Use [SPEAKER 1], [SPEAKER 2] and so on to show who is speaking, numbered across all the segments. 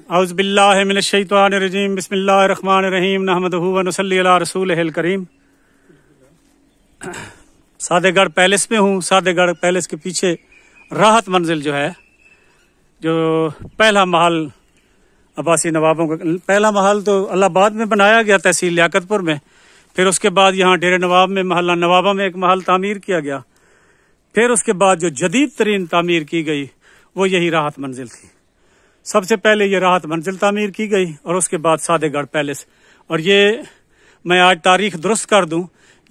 [SPEAKER 1] اعوذ باللہ من الشیطان الرجیم بسم اللہ الرحمن الرحیم نحمدہ و نصلی علی رسولہ الکریم۔ سادہ گڑھ پیلس میں ہوں۔ سادہ گڑھ پیلس کے پیچھے راحت منزل جو ہے، جو پہلا محل عباسی نوابوں کا، پہلا محل تو الہ آباد میں بنایا گیا تحصیل لیاقت پور میں، پھر اس کے بعد یہاں ڈیرے نواب میں محلہ نوابہ میں ایک محل تعمیر کیا گیا، پھر اس کے بعد جو جدید ترین تعمیر کی گئی وہ یہی راحت منزل تھی۔ سب سے پہلے یہ راحت منزل تعمیر کی گئی اور اس کے بعد سادہ گڑھ پیلس۔ اور یہ میں آج تاریخ درست کر دوں،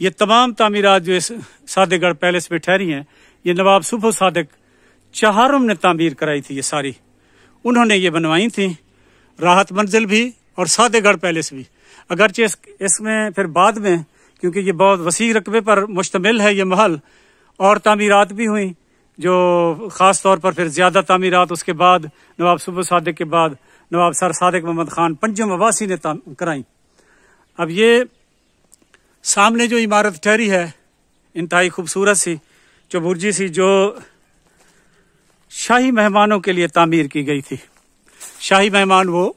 [SPEAKER 1] یہ تمام تعمیرات جو اس سادہ گڑھ پیلس میں ٹھہری ہیں، یہ نواب صبح صادق چہارم نے تعمیر کرائی تھی، یہ ساری انہوں نے یہ بنوائی تھیں، راحت منزل بھی اور سادہ گڑھ پیلس بھی۔ اگرچہ اس میں پھر بعد میں، کیونکہ یہ بہت وسیع رقبے پر مشتمل ہے یہ محل، اور تعمیرات بھی ہوئیں، جو خاص طور پر پھر زیادہ تعمیرات اس کے بعد نواب صبح صادق کے بعد نواب سر صادق محمد خان پنجم عباسی نے کرائیں۔ اب یہ سامنے جو عمارت ٹھہری ہے انتہائی خوبصورت سی چبرجی سی، جو شاہی مہمانوں کے لیے تعمیر کی گئی تھی۔ شاہی مہمان وہ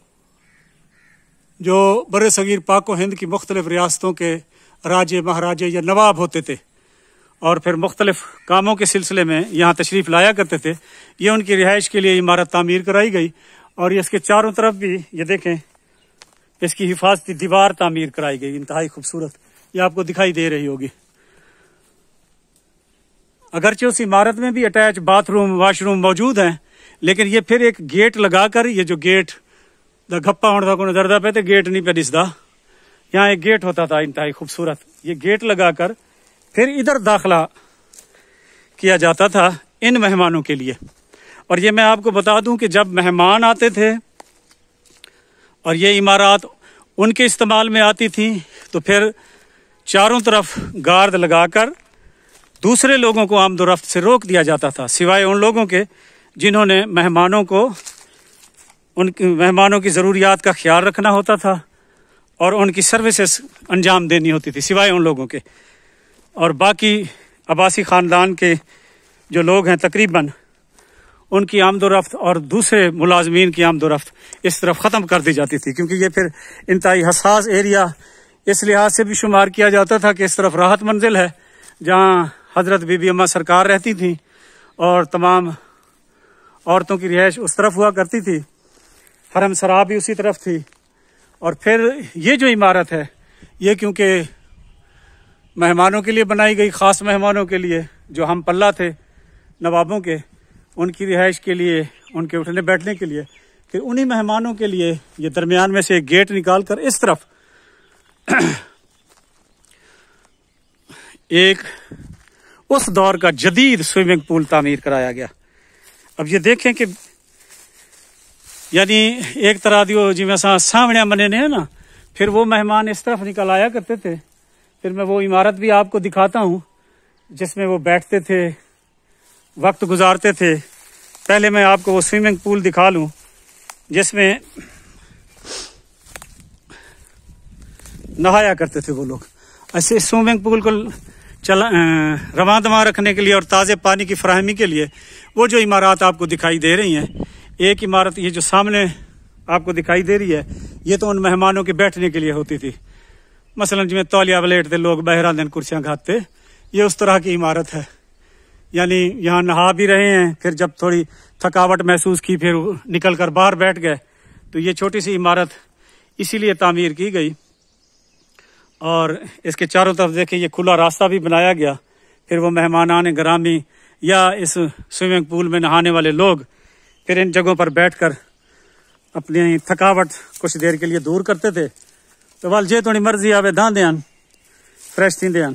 [SPEAKER 1] جو بر صغیر پاک و ہند کی مختلف ریاستوں کے راجے مہاراجے یا نواب ہوتے تھے اور پھر مختلف کاموں کے سلسلے میں یہاں تشریف لایا کرتے تھے، یہ ان کی رہائش کے لیے عمارت تعمیر کرائی گئی۔ اور اس کے چاروں طرف بھی یہ دیکھیں، اس کی حفاظتی دیوار تعمیر کرائی گئی، انتہائی خوبصورت، یہ آپ کو دکھائی دے رہی ہوگی۔ اگرچہ اس عمارت میں بھی attach bath room wash room موجود ہیں، لیکن یہ پھر ایک گیٹ لگا کر، یہ جو گیٹ دا گھپا ہوتا کو نظر دا پہ گیٹ نہیں پہ دسدا، یہاں ایک گیٹ ہوتا تھا انتہائی خوبصورت، یہ گیٹ لگا کر پھر ادھر داخلہ کیا جاتا تھا ان مہمانوں کے لیے۔ اور یہ میں آپ کو بتا دوں کہ جب مہمان آتے تھے اور یہ عمارات ان کے استعمال میں آتی تھیں تو پھر چاروں طرف گارد لگا کر دوسرے لوگوں کو آمد و رفت سے روک دیا جاتا تھا، سوائے ان لوگوں کے جنہوں نے مہمانوں کی ضروریات کا خیال رکھنا ہوتا تھا اور ان کی سروسز انجام دینی ہوتی تھی، سوائے ان لوگوں کے۔ اور باقی عباسی خاندان کے جو لوگ ہیں تقریباً ان کی آمد و رفت اور دوسرے ملازمین کی آمد و رفت اس طرف ختم کر دی جاتی تھی، کیونکہ یہ پھر انتہائی حساس ایریا اس لحاظ سے بھی شمار کیا جاتا تھا کہ اس طرف راحت منزل ہے جہاں حضرت بی بی اماں سرکار رہتی تھیں اور تمام عورتوں کی رہائش اس طرف ہوا کرتی تھی، حرم سرا بھی اسی طرف تھی۔ اور پھر یہ جو عمارت ہے یہ کیونکہ مہمانوں کے لیے بنائی گئی، خاص مہمانوں کے لیے جو ہم پلہ تھے نوابوں کے، ان کی رہائش کے لیے، ان کے اٹھنے بیٹھنے کے لیے، پھر انہی مہمانوں کے لیے یہ درمیان میں سے ایک گیٹ نکال کر اس طرف ایک اس دور کا جدید سوئمنگ پول تعمیر کرایا گیا۔ اب یہ دیکھیں کہ یعنی ایک طرح دیو جی میں سامنے منے نے ہے نا، پھر وہ مہمان اس طرف نکل آیا کرتے تھے۔ پھر میں وہ عمارت بھی آپ کو دکھاتا ہوں جس میں وہ بیٹھتے تھے، وقت گزارتے تھے۔ پہلے میں آپ کو وہ سوئمنگ پول دکھا لوں جس میں نہایا کرتے تھے وہ لوگ۔ ایسے سوئمنگ پول کو رواں دواں رکھنے کے لیے اور تازے پانی کی فراہمی کے لیے وہ جو عمارات آپ کو دکھائی دے رہی ہیں، ایک عمارت یہ جو سامنے آپ کو دکھائی دے رہی ہے، یہ تو ان مہمانوں کے بیٹھنے کے لیے ہوتی تھی، مثلا جی میں تولیہ ولیٹتے لوگ بہرا دن کرسیاں کھاتے، یہ اس طرح کی عمارت ہے۔ یعنی یہاں نہا بھی رہے ہیں، پھر جب تھوڑی تھکاوٹ محسوس کی پھر نکل کر باہر بیٹھ گئے، تو یہ چھوٹی سی عمارت اسی لیے تعمیر کی گئی۔ اور اس کے چاروں طرف دیکھیں یہ کھلا راستہ بھی بنایا گیا، پھر وہ مہمانان گرامی یا اس سوئمنگ پول میں نہانے والے لوگ پھر ان جگہوں پر بیٹھ کر اپنی تھکاوٹ کچھ دیر کے لیے دور کرتے تھے۔ تو وال جے تھوڑی مرضی آوے دان دیان فریش تھی دیان۔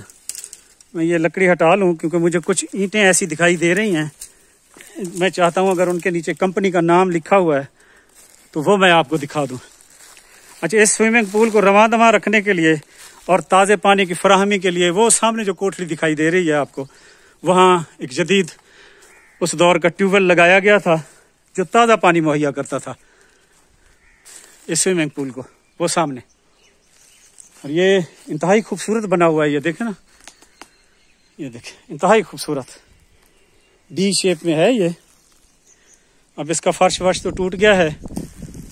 [SPEAKER 1] میں یہ لکڑی ہٹا لوں کیونکہ مجھے کچھ اینٹیں ایسی دکھائی دے رہی ہیں، میں چاہتا ہوں اگر ان کے نیچے کمپنی کا نام لکھا ہوا ہے تو وہ میں آپ کو دکھا دوں۔ اچھا، اس سوئمنگ پول کو رواں دواں رکھنے کے لیے اور تازے پانی کی فراہمی کے لیے وہ سامنے جو کوٹھلی دکھائی دے رہی ہے آپ کو، وہاں ایک جدید اس دور کا ٹیوب ویل لگایا گیا تھا جو تازہ پانی مہیا کرتا تھا اس سوئمنگ پول کو، وہ سامنے۔ اور یہ انتہائی خوبصورت بنا ہوا ہے، یہ دیکھیں نا، یہ دیکھیں انتہائی خوبصورت ڈی شیپ میں ہے یہ۔ اب اس کا فرش ورش تو ٹوٹ گیا ہے